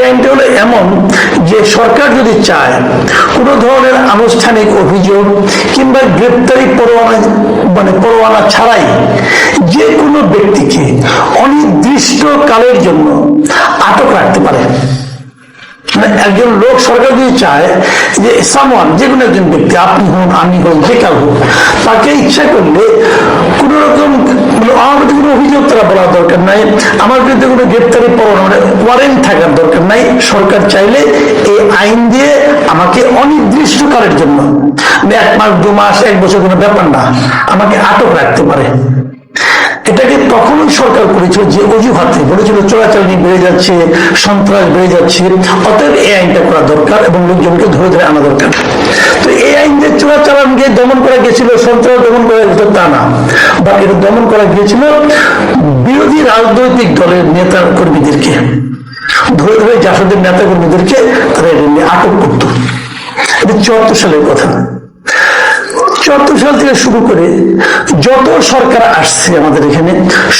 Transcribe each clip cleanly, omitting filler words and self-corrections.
আইনটা হলো এমন যে সরকার যদি চায় কোনো ধরনের আনুষ্ঠানিক অভিযোগ কিংবা গ্রেপ্তারি পরোয়ানা ছাড়াই যে কোনো ব্যক্তিকে অনির্দিষ্ট কালের জন্য আটক রাখতে পারে। একজন লোক সরকার যদি চায় যে সামওয়ান, যে কোনো একজন ব্যক্তি, আপনি হন আমি হন যে কাউ হোক, তাকে ইচ্ছা করলে কোন রকম আমার বিরুদ্ধে কোনো অভিযোগ তারা বলার দরকার নাই, আমার বিরুদ্ধে কোনো গ্রেপ্তারি পরোয়ানা ওয়ারেন্ট থাকার দরকার নাই। সরকার চাইলে এই আইন দিয়ে আমাকে অনির্দিষ্ট কালের জন্য 1 মাস 2 মাস 1 বছর কোনো ব্যাপার না, আমাকে আটক রাখতে পারে। এটাকে তখনই সরকার করেছিল যে অজুহাতে বলেছিল চোরাচালানি বেড়ে যাচ্ছে, সন্ত্রাস বেড়ে যাচ্ছে, অতএব এই আইনটা করা দরকার এবং লোকজনকে ধরে ধরে আনা দরকার। তো এই আইন যে চোরাচালানকে দমন করা গিয়েছিল, সন্ত্রাস দমন করা গেছিল তা না, বা এটা দমন করা গিয়েছিল বিরোধী রাজনৈতিক দলের নেতা কর্মীদেরকে ধরে ধরে, জাসদের নেতা কর্মীদেরকে তারা এটা নিয়ে আটক করত। এটা 74 সালের কথা। 74 সাল থেকে শুরু করে যত সরকার আসছে আমাদের এখানে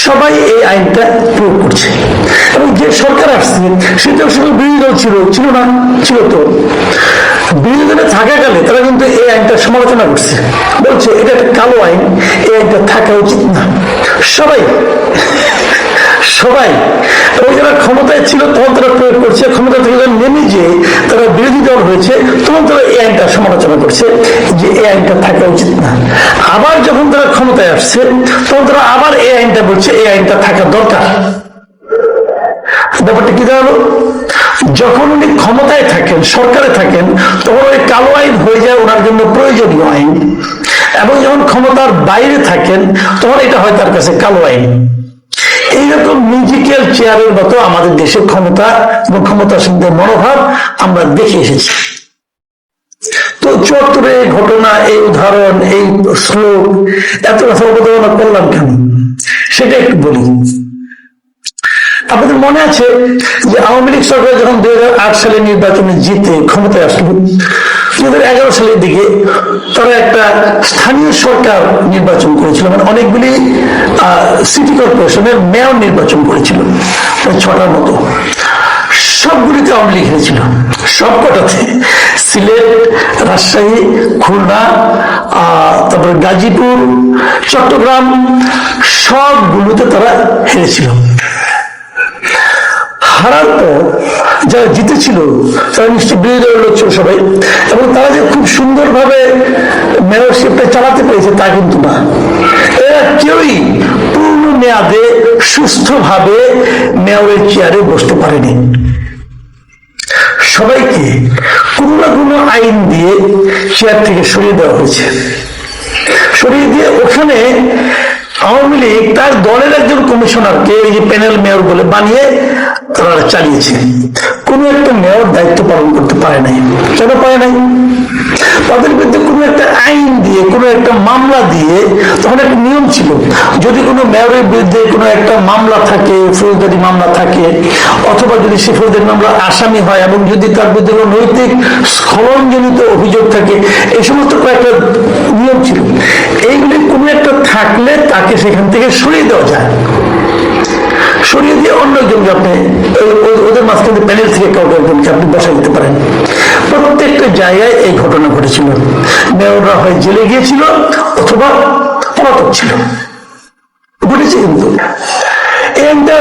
সবাই এই আইনটা প্রয়োগ করছে, এবং যে সরকার আসছে সেটা শুধু বিরোধী দল ছিল না, ছিল তো বিরোধী দলে থাকাকালে তারা কিন্তু এই আইনটা সমালোচনা করছে, বলছে এটা একটা কালো আইন, এই আইনটা থাকা উচিত না। সবাই এবং যারা ক্ষমতায় ছিল তখন তারা প্রয়োগ করছে, ক্ষমতা থেকে নেমে যে তারা বিরোধী দল হয়েছে তখন তারা এই আইনটা সমালোচনা করছে যে এই আইনটা থাকা উচিত না। আবার যখন তারা ক্ষমতায় আসছে তখন তারা আবার এই আইনটা বলছে এই আইনটা থাকা দরকার। ব্যাপারটা কি দাঁড়ালো, যখন উনি ক্ষমতায় থাকেন, সরকারে থাকেন, তখন ওই কালো আইন হয়ে যায় ওনার জন্য প্রয়োজনীয় আইন, এবং যখন ক্ষমতার বাইরে থাকেন তখন এটা হয় তার কাছে কালো আইন। এইরকম মিউজিক্যাল চেয়ারের মতো আমাদের দেশের ক্ষমতা এবং ক্ষমতাসীনদের মনোভাব আমরা দেখে এসেছি। তো 74-এ ঘটনা, এই উদাহরণ, এই শ্লোক, এত কথা অবতারণা করলাম কেন সেটা একটু বলি। আপনাদের মনে আছে যে আওয়ামী লীগ সরকার যখন 2008 সালে নির্বাচনে জিতে ক্ষমতায় আসলো, 2011 সালের দিকে তারা একটা স্থানীয় সরকার নির্বাচন করেছিল, মানে অনেকগুলি সিটি কর্পোরেশনের মেয়র নির্বাচন করেছিল, 6টার মতো। সবগুলিতে আওয়ামী লীগ হেরেছিল, সবকটাতে। সিলেট, রাজশাহী, খুলনা, তারপরে গাজীপুর, চট্টগ্রাম, সবগুলোতে তারা হেরেছিল। হারার পর যারা জিতেছিল তারা নিশ্চয় বিরোধী দলের লোক ছিল সবাই, এবং তারা যে খুব সুন্দরভাবে মেয়রশিপটা চালাতে পেরেছে তা কিন্তু না। এরা কেউই পূর্ণ মেয়াদে সুস্থভাবে মেয়রের চেয়ারে বসতে পারেনি। সবাইকে কোনো না কোনো আইন দিয়ে চেয়ার থেকে সরিয়ে দেওয়া হয়েছে। সরিয়ে দিয়ে ওখানে আওয়ামী লীগ তার দলের একজন কমিশনারকে এই যে প্যানেল মেয়র বলে বানিয়ে তারা চালিয়েছে। কোন একটা মেয়র দায়িত্ব পালন করতে পারে নাই। কেন পারে নাই? তাদের বিরুদ্ধে কোনো একটা আইন দিয়ে, কোনো একটা মামলা দিয়ে, তখন একটা নিয়ম ছিল, যদি কোনো মেয়রের বিরুদ্ধে কোনো একটা মামলা থাকে, ফৌজদারি মামলা থাকে, অথবা যদি সে ফৌজদারি মামলার আসামি হয় এবং যদি তার বিরুদ্ধে কোনো নৈতিক স্খলনজনিত অভিযোগ থাকে, এই সমস্ত কয়েকটা নিয়ম ছিল। এইগুলি কোনো একটা থাকলে তাকে সেখান থেকে সরিয়ে দেওয়া যায়, সরিয়ে দিয়ে অন্য একজনকে আপনি ওদের মাঝখানে প্যানেল থেকে কাউকে একজনকে আপনি বসা দিতে পারেন। প্রত্যেকটা জায়গায় এই ঘটনা ঘটেছিল। মেয়ররা হয় জেলে গিয়েছিল অথবা পলাতক ছিল, ঘটেছে। কিন্তু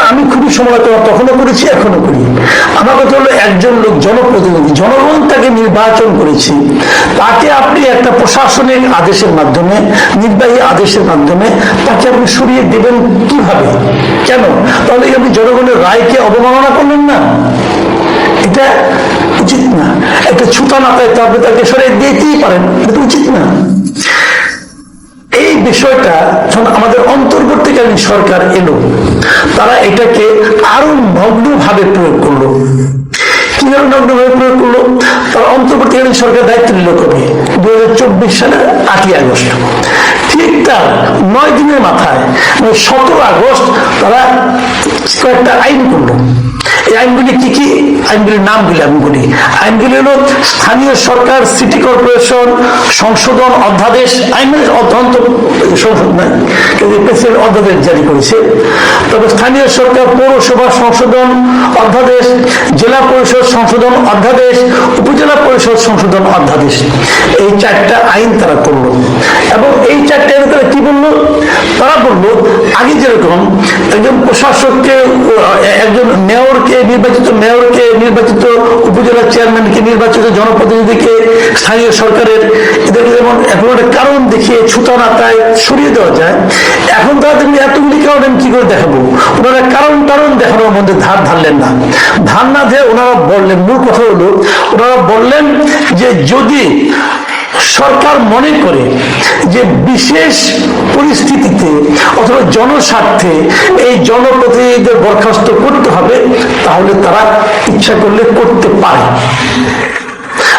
আমি খুবই সমালোচনা তখনও করেছি, এখনো করি। আমার কথা হলো, একজন লোক জনপ্রতিনিধি, জনগণ তাকে নির্বাচন করেছে, তাকে আপনি একটা প্রশাসনিক আদেশের মাধ্যমে, নির্বাহী আদেশের মাধ্যমে তাকে আপনি সরিয়ে দেবেন কিভাবে? কেন? তাহলে আপনি জনগণের রায়কে অবমাননা করলেন না, এটা উচিত না। একটা ছুতা মাথায় তো আপনি তাকে সরিয়ে দিতেই পারেন, এটা উচিত না। এই বিষয়টা যখন আমাদের অন্তর্বর্তীকালীন সরকার এলো, তারা এটাকে আরো নগ্নভাবে প্রয়োগ করলো। কিভাবে নগ্নভাবে প্রয়োগ করলো? তারা অন্তর্বর্তীকালীন সরকার দায়িত্ব নিল কবে? 2024 সালের 8ই আগস্ট। ঠিক তার 9 দিনের মাথায়, 17 আগস্ট তারা কয়েকটা আইন করলো। এই আইনগুলি কি কি? আইনগুলির নামগুলি আমি বলি। আইনগুলি হলো স্থানীয় সরকার সিটি কর্পোরেশন সংশোধন অধ্যাদেশ। আইন অধ্যন্ত সংশোধন নয়, কিন্তু প্রেসিডেন্ট অধ্যাদেশ জারি করেছে। তবে স্থানীয় সরকার পৌরসভা সংশোধন অধ্যাদেশ, জেলা পরিষদ সংশোধন অধ্যাদেশ, উপজেলা পরিষদ সংশোধন অধ্যাদেশ, এই 4টা আইন তারা করলো। এবং এই 4টা আইন তারা কি বললো? তারা বললো আগে যেরকম একজন প্রশাসককে, একজন মেয়রকে, নির্বাচিত উপজেলা চেয়ারম্যানকে, নির্বাচিত জনপ্রতিনিধিকে স্থানীয় সরকারের এদেরকে যেমন এখন একটা কারণ দেখিয়ে ছুতানাতায় সরিয়ে দেওয়া যায়, এখন তারা তেমনি এতগুলি কারণ আমি কি করে দেখাবো? ওনারা কারণ দেখানোর মধ্যে ধারলেন না। ধার না দিয়ে ওনারা বললেন, মূল কথা হলো ওনারা বললেন যে যদি সরকার মনে করে যে বিশেষ পরিস্থিতিতে অথবা জনস্বার্থে এই জনপ্রতিনিধিদের বরখাস্ত করতে হবে, তাহলে তারা ইচ্ছা করলে করতে পারে।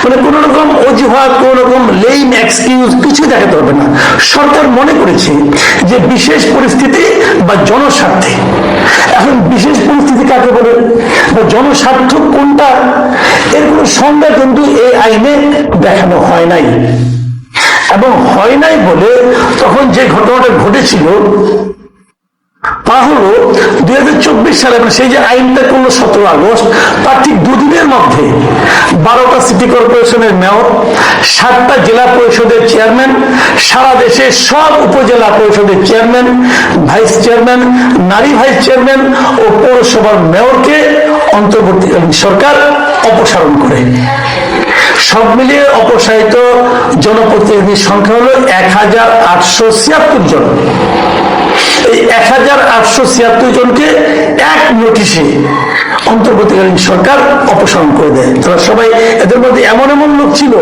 মানে কোন রকম অজুহাত, কোন রকম লেম এক্সকিউজ কিছু দেখাতে হবে না। সরকার মনে করেছে যে বিশেষ পরিস্থিতি বা জনস্বার্থে। এখন বিশেষ পরিস্থিতি কাকে বলে বা জনস্বার্থ কোনটা, এর কোন সংজ্ঞা কিন্তু এই আইনে দেখানো হয় নাই। এবং হয় নাই বলে তখন যে ঘটনাটা ঘটেছিল তা হলো 2024 সালে, মানে সেই যে আইনটা করলো 17 আগস্ট, তার ঠিক দুদিনের মধ্যে 12টা সিটি কর্পোরেশনের মেয়র, 7টা জেলা পরিষদের চেয়ারম্যান, সারা দেশে সব উপজেলা পরিষদের চেয়ারম্যান, ভাইস চেয়ারম্যান, নারী ভাইস চেয়ারম্যান ও পৌরসভার মেয়রকে অন্তর্বর্তীকালীন সরকার অপসারণ করে। সব মিলিয়ে অপসারিত জনপ্রতিনিধির সংখ্যা হলো 1876 জন। এই 1876 জনকে এক নোটিশে অন্তর্বর্তীকালীন সরকার অপসারণ করে দেয়। তারা সবাই, এদের মধ্যে এমন লোক ছিল,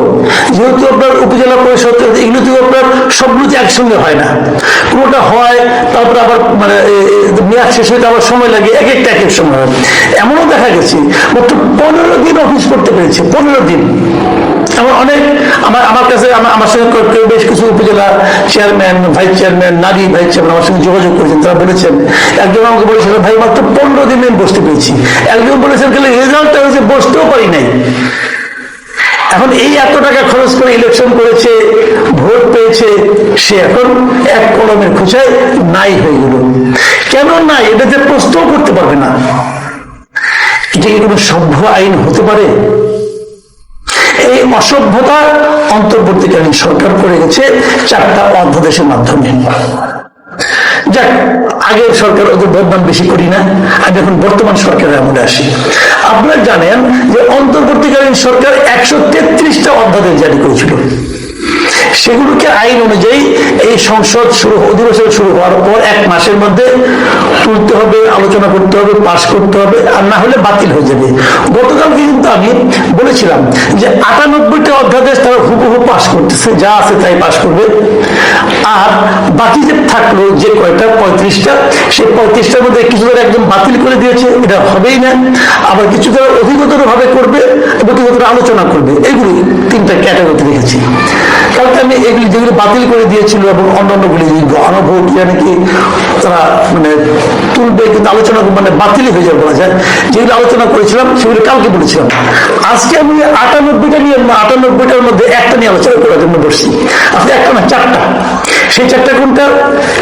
যেহেতু আপনার উপজেলা পরিষদ এগুলো তো আপনার সবগুলো একসঙ্গে হয় না, কোনোটা হয় তারপরে আবার মানে মেয়াদ শেষ হইতে আবার সময় লাগে, এক সময় হয়। এমনও দেখা গেছে মাত্র 15 দিন অফিস করতে পেরেছে, 15 দিন। এমন অনেক আমার কাছে আমার সঙ্গে বেশ কিছু উপজেলা চেয়ারম্যান, ভাইস চেয়ারম্যান, নারী ভাইস চেয়ারম্যান আমার সঙ্গে যোগাযোগ করেছেন। তারা বলেছেন, একজন আমাকে বলেছেন ভাই মাত্র 15 দিন বসতে পেরেছি। একজন বলেছেন খালি রেজাল্টটা হয়েছে, বসতেও পারি নাই। এখন এই এত টাকা খরচ করে ইলেকশন করেছে, ভোট পেয়েছে, সে এখন এক কলমের খোঁচায় নাই হয়ে গেল। কেন নাই এটা যে প্রশ্নও করতে পারবে না। এটা কি কোনো সভ্য আইন হতে পারে? এই অসভ্যতা অন্তর্বর্তীকালীন সরকার করে গেছে 4টা অধ্যাদেশের মাধ্যমে। যাক, আগের সরকার ওদের বদনাম বেশি করি না, আমি এখন বর্তমান সরকারের আমলে আসি। আপনারা জানেন যে অন্তর্বর্তীকালীন সরকার 133টা অধ্যাদেশ জারি করেছিল। সেগুলোকে আইন অনুযায়ী এই সংসদ অধিবেশন শুরু হওয়ার পর 1 মাসের মধ্যে তুলতে হবে, আলোচনা করতে হবে, পাশ করতে হবে, আর না হলে বাতিল হয়ে যাবে। গতকালকে কিন্তু আমি বলেছিলাম যে 98টা অধ্যাদেশ তারা হুবহু পাশ করতেছে, যা আছে তাই পাশ করবে। আর বাকি যে থাকলো যে কয়টা 35টা, সেই 35টার মধ্যে কিছু তারা একদম বাতিল করে দিয়েছে, এটা হবেই না। আবার কিছু তারা অধিকতর ভাবে করবে এবং কিছু তারা আলোচনা করবে। এগুলি 3টা ক্যাটাগরিতে রেখেছি। কালকে আমি এগুলি যেগুলি বাতিল করে দিয়েছিল এবং অন্যান্যগুলি গণভোট নাকি তারা মানে তুলবে, কিন্তু আলোচনা মানে বাতিলই হয়ে যাবে বলা যায়, যেগুলো আলোচনা করেছিলাম সেগুলো কালকে বলেছিলাম। আজকে আমি 98টা নিয়ে, 98টার মধ্যে একটা নিয়ে আলোচনা করার জন্য বসছি। আজকে একটা না, 4টা। সেই 4টা কোনটা?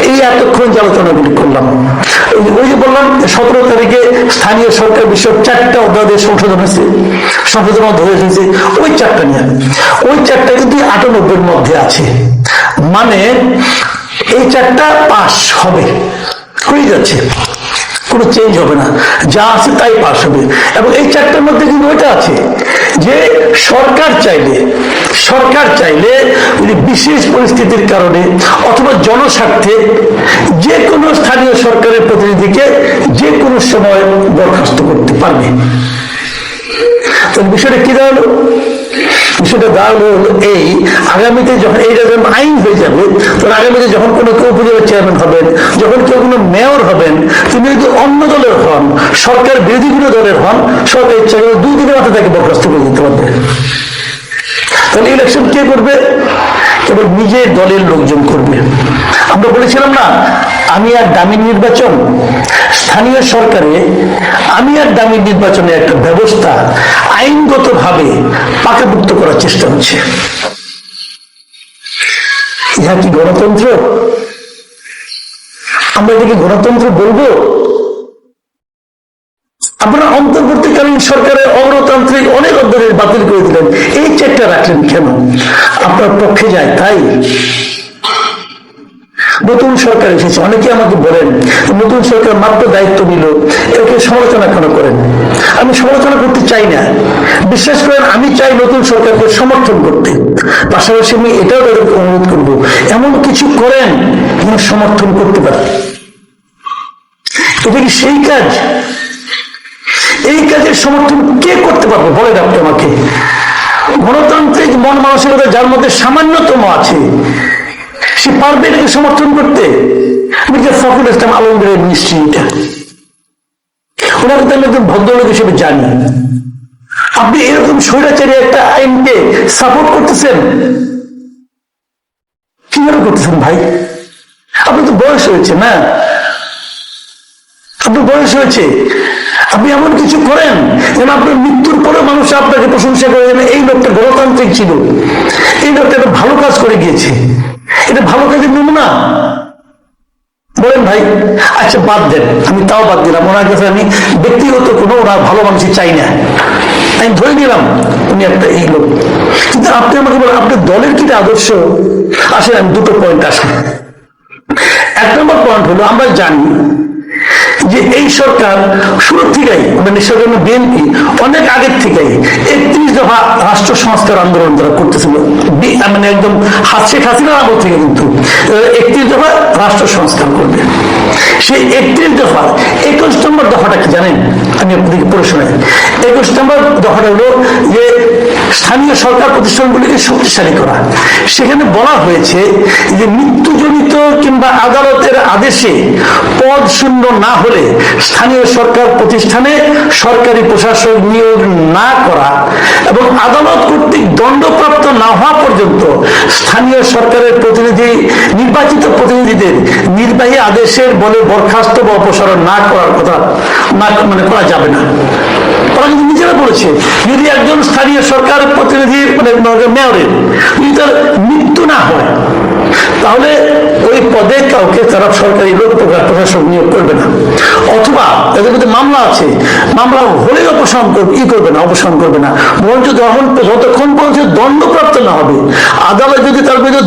এই এতক্ষণ যে আলোচনাগুলি করলাম, ওই যে বললাম 17 তারিখে স্থানীয় সরকার বিষয়ক 4টা অধ্যাদেশ সংশোধন হয়েছে, অধ্যাদেশ হয়েছে, ওই 4টা নিয়ে। ওই 4টা কিন্তু 98-এর মধ্যে আছে, মানে এই 4টা পাস হবে, হয়ে যাচ্ছে, কোনো চেঞ্জ হবে না, যা আছে তাই পাস হবে। এবং এই 4টার মধ্যে কিন্তু ওইটা আছে যে সরকার চাইলে যদি বিশেষ পরিস্থিতির কারণে অথবা জনস্বার্থে যে কোনো স্থানীয় সরকারের প্রতিনিধিকে যে কোনো সময় বরখাস্ত করতে পারবে। তো বিষয়টা কি দাঁড়ালো? বিষয়টা দাঁড়ালো এই, আগামীতে যখন এইটা যখন আইন হয়ে যাবে, তখন আগামীতে যখন কোনো কেউ উপজেলা চেয়ারম্যান হবেন, যখন কেউ কোনো মেয়র হবেন, তিনি যদি অন্য দলের হন, সরকার বিরোধী কোনো দলের হন, সরকার ইচ্ছা করে 2 দিনের মাথায় তাকে বরখাস্ত করে দিতে পারবে। তাহলে ইলেকশন কে করবে? কেবল নিজের দলের লোকজন করবে। আমরা বলেছিলাম না আমি আর দামি নির্বাচন, স্থানীয় সরকারে আমি আর দামি নির্বাচনের একটা ব্যবস্থা আইনগতভাবে পাকাপোক্ত করার চেষ্টা হচ্ছে। ইহা কি গণতন্ত্র? আমরা এটাকে গণতন্ত্র বলবো? আপনারা অন্তর্বর্তীকালীন সরকারের অগণতান্ত্রিক অনেক অধ্যাদেশ বাতিল করে দিলেন, এই চেকটা রাখলেন কেন? আপনার পক্ষে যায় তাই? নতুন সরকার এসেছে, অনেকে আমাকে বলেন নতুন সরকার মাত্র দায়িত্ব নিল, একে সমালোচনা কেন করেন? আমি সমালোচনা করতে চাই না, বিশ্বাস করেন আমি চাই নতুন সরকারকে সমর্থন করতে। পাশাপাশি আমি এটাও তাদেরকে অনুরোধ করবো এমন কিছু করেন যেন সমর্থন করতে পারে। এটা কি সেই কাজ? এই কাজের সমর্থন কে করতে পারবে বলেন আপনি আমাকে? গণতান্ত্রিক মন মানসিকতা যার মধ্যে সামান্যতম আছে সে পারবে এটাকে সমর্থন করতে? মির্জা ফখরুল ইসলাম আলমগীরের মিনিস্ট্রি, এটা ওনাকে তো আমি একজন ভদ্রলোক হিসেবে জানি। আপনি এরকম স্বৈরাচারী একটা আইনকে সাপোর্ট করতেছেন? কিভাবে করতেছেন ভাই? আপনি তো বয়স হয়েছে না, আপনার বয়স হয়েছে, আপনি এমন কিছু করেন যেন আপনার মৃত্যুর পরে মানুষ আপনাকে প্রশংসা করে যেন এই লোকটা গণতান্ত্রিক ছিল, এই লোকটা একটা ভালো কাজ করে গিয়েছে। এটা ভালো কাজের নমুনা বলেন ভাই? আচ্ছা বাদ দেন, আমি তাও বাদ দিলাম, ওনার কাছে আমি ব্যক্তিগত কোনো ওনার ভালো মানুষই চাই না, আমি ধরে নিলাম উনি একটা এই লোক। কিন্তু আপনি আমাকে বলেন আপনার দলের কি আদর্শ? আসেন আমি দুটো পয়েন্ট আসেন। এক নম্বর পয়েন্ট হলো আমরা জানি যে এই সরকার শুরু থেকেই মানে সরকার বিএনপি অনেক আগের থেকেই 31 দফা রাষ্ট্র সংস্কার আন্দোলন তারা করতেছিল, মানে একদম শেখ হাসিনার আমল থেকে কিন্তু 31 দফা রাষ্ট্র সংস্কার করবে। সেই 31 দফা 21 নম্বর দফাটা কি জানেন? আমি আপনাদেরকে পড়ে শোনাই। 21 নম্বর দফাটা হলো যে স্থানীয় সরকার প্রতিষ্ঠানগুলিকে শক্তিশালী করা। সেখানে বলা হয়েছে যে মৃত্যুজনিত কিংবা আদালতের আদেশে পদ শূন্য না হলে স্থানীয় সরকার প্রতিষ্ঠানে সরকারি প্রশাসক নিয়োগ না করা এবং আদালত কর্তৃক দণ্ডপ্রাপ্ত না হওয়া পর্যন্ত স্থানীয় সরকারের প্রতিনিধি নির্বাচিত প্রতিনিধিদের নির্বাহী আদেশের বলে বরখাস্ত বা অপসারণ না করার কথা মানে করা যাবে না। ওরা কিন্তু নিজেরা বলেছে যদি একজন স্থানীয় সরকার প্রতিনিধির মানে মেয়রের যদি তার মৃত্যু না হয় তাহলে ওই পদে কাউকে তারা সরকারি লোক প্রশাসক নিয়োগ করবে না, অথবা তাদের মধ্যে মামলা আছে, মামলা হলেই অপসারণ করবে না, অপসারণ করবে না, বরঞ্চ যতক্ষণ পর্যন্ত দণ্ডপ্রাপ্ত না হবে, আদালত যদি তার বিরুদ্ধে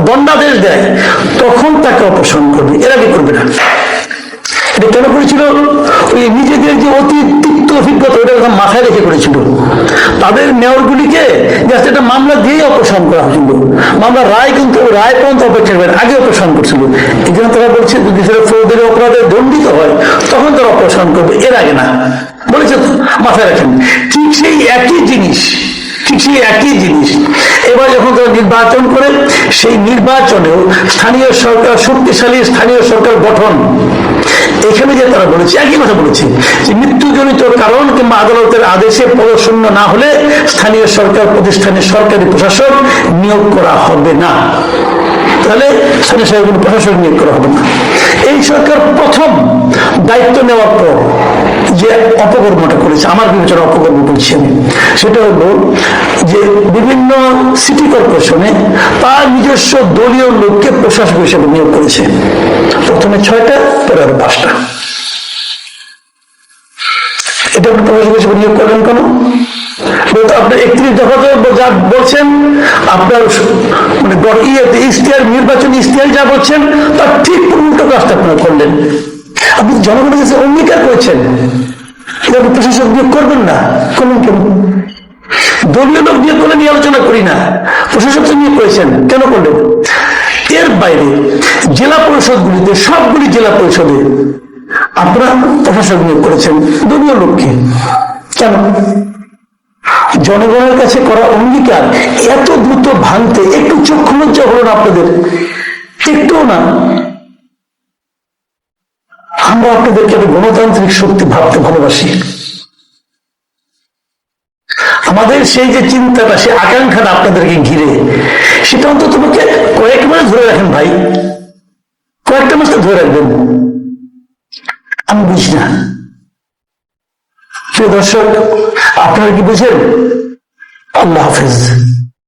দণ্ডাদেশ দেয় তখন তাকে অপসারণ করবে, এর আগে করবে না। এটা কেন করেছিল? ওই নিজেদের যে অতি তিক্ত অভিজ্ঞতা ওটা একদম মাথায় রেখে করেছিল। তাদের মেয়রগুলিকে জাস্ট একটা মামলা দিয়ে অপসারণ করা হয়েছিল, মামলা রায় কিন্তু রায় পর্যন্ত অপেক্ষা করবেন আগে অপসারণ করছিল। এই জন্য তারা বলছে যদি সেটা ফৌজদারি অপরাধে দণ্ডিত হয় তখন তারা অপসারণ করবে, এর আগে না, বলেছে তো, মাথায় রাখেন। ঠিক সেই একই জিনিস এবার যখন তারা নির্বাচন করে সেই নির্বাচনেও স্থানীয় সরকার শক্তিশালী স্থানীয় সরকার গঠন, এখানে যে তারা বলেছে একই কথা বলেছে যে মৃত্যুজনিত কারণ কিংবা আদালতের আদেশে পদশূন্য না হলে স্থানীয় সরকার প্রতিষ্ঠানে সরকারি প্রশাসক নিয়োগ করা হবে না। তাহলে স্থানীয় সরকার কোনো প্রশাসক নিয়োগ করা হবে না। এই সরকার প্রথম দায়িত্ব নেওয়ার পর যে অপকর্মটা করেছে, আমার বিবেচনা অপকর্ম করেছে, সেটা হলো যে বিভিন্ন সিটি কর্পোরেশনে তার নিজস্ব দলীয় লোককে প্রশাসক হিসেবে নিয়োগ করেছে। প্রথমে 6টা, পরে আরো 5টা। এটা আপনি প্রশাসক হিসেবে নিয়োগ করলেন কেন? আপনার 31 দফা যা বলছেন আপনার মানে নির্বাচনী ইশতেহার যা বলছেন তার ঠিক উল্টো কাজটা আপনারা করলেন। আপনি জনগণের কাছে অঙ্গীকার করেছেন এটা আপনি প্রশাসক নিয়োগ করবেন না, করলেন কেন? দলীয় লোক নিয়োগ করলে নিয়ে আলোচনা করি না, প্রশাসক নিয়োগ করেছেন কেন করলেন? এর বাইরে জেলা পরিষদগুলিতে সবগুলি জেলা পরিষদে আপনারা প্রশাসক নিয়োগ করেছেন দলীয় লোককে, কেন? জনগণের কাছে করা অঙ্গীকার এত দ্রুত ভাঙতে একটু চক্ষু লজ্জা হলো না আপনাদের? একটুও না। আমরা আপনাদেরকে একটা গণতান্ত্রিক শক্তি ভাবতে ভালোবাসি। আমাদের সেই যে চিন্তাটা, সেই আকাঙ্ক্ষাটা আপনাদেরকে ঘিরে, সেটা অন্তত কয়েক মাস ধরে রাখেন ভাই, কয়েকটা মাস ধরে রাখবেন? আমি বুঝি না। প্রিয় দর্শক, আপনারা কি বুঝেন? আল্লাহ হাফিজ।